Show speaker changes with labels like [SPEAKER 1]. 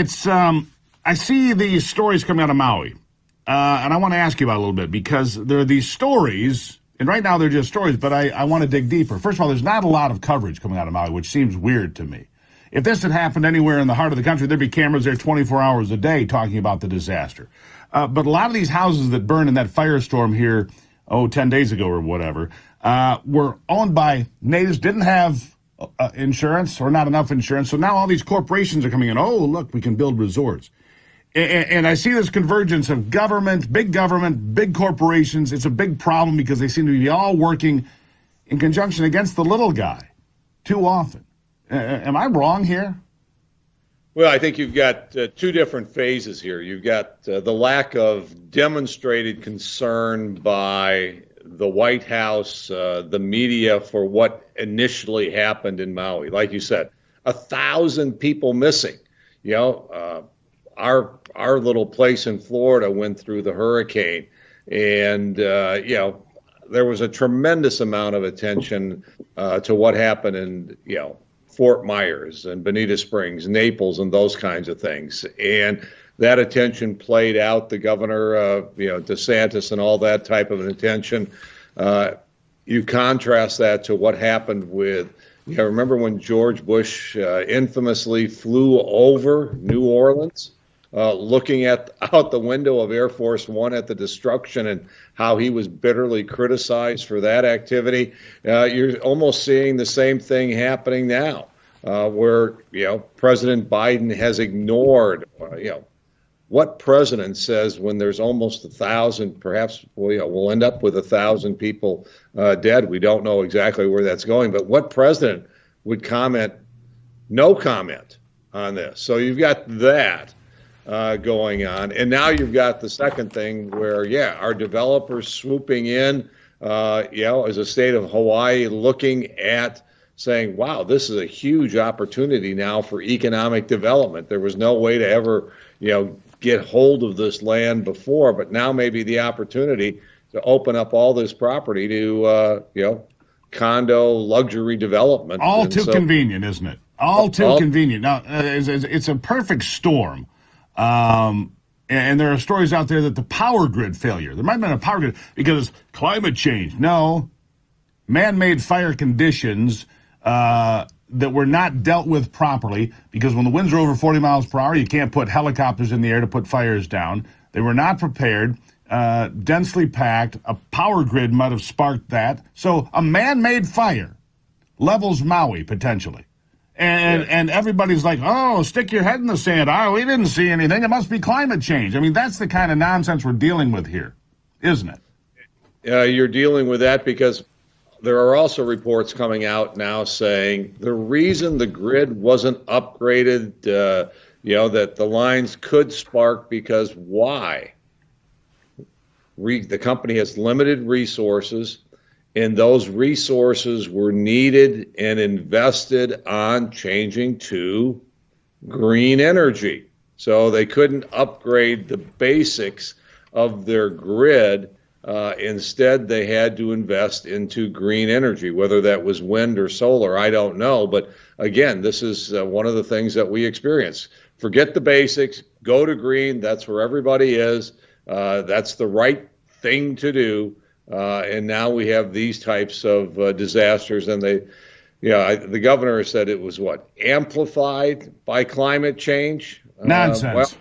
[SPEAKER 1] I see these stories coming out of Maui, and I want to ask you about it a little bit because there are these stories, and right now they're just stories, but I want to dig deeper. First of all, there's not a lot of coverage coming out of Maui, which seems weird to me. If this had happened anywhere in the heart of the country, there'd be cameras there 24 hours a day talking about the disaster. But a lot of these houses that burned in that firestorm here, 10 days ago or whatever, were owned by natives, didn't have insurance or not enough insurance. So now all these corporations are coming in. Oh, look, we can build resorts. And I see this convergence of government, big corporations. It's a big problem because they seem to be all working in conjunction against the little guy too often. Am I wrong here?
[SPEAKER 2] Well, I think you've got two different phases here. You've got the lack of demonstrated concern by the White House, the media for what initially happened in Maui. Like you said, 1,000 people missing. You know, our little place in Florida went through the hurricane, and there was a tremendous amount of attention to what happened in Fort Myers and Bonita Springs, Naples, and those kinds of things. And that attention played out. The governor, DeSantis, and all that type of an attention. You contrast that to what happened with, remember when George Bush infamously flew over New Orleans, looking out the window of Air Force One at the destruction and how he was bitterly criticized for that activity. You're almost seeing the same thing happening now, where President Biden has ignored what president says when there's almost 1,000, perhaps we'll end up with 1,000 people dead. We don't know exactly where that's going, but what president would comment? No comment on this. So you've got that going on, and now you've got the second thing where our developers swooping in, as a state of Hawaii looking at saying, wow, this is a huge opportunity now for economic development. There was no way to ever get hold of this land before, but now maybe the opportunity to open up all this property to condo luxury development.
[SPEAKER 1] All too convenient, isn't it? All too convenient. Now it's a perfect storm. And there are stories out there that the power grid failure, there might have been a power grid because climate change. No, man-made fire conditions that were not dealt with properly because when the winds are over 40 miles per hour, you can't put helicopters in the air to put fires down. They were not prepared, densely packed. A power grid might have sparked that. So a man-made fire levels Maui potentially. And everybody's like, oh, stick your head in the sand. Oh, we didn't see anything. It must be climate change. I mean, that's the kind of nonsense we're dealing with here, isn't it?
[SPEAKER 2] You're dealing with that because there are also reports coming out now saying the reason the grid wasn't upgraded, that the lines could spark because why? The company has limited resources. And those resources were needed and invested on changing to green energy. So they couldn't upgrade the basics of their grid. Instead, they had to invest into green energy, whether that was wind or solar, I don't know. But again, this is one of the things that we experience. Forget the basics, go to green. That's where everybody is. That's the right thing to do. And now we have these types of disasters, and the governor said it was amplified by climate change.
[SPEAKER 1] Nonsense.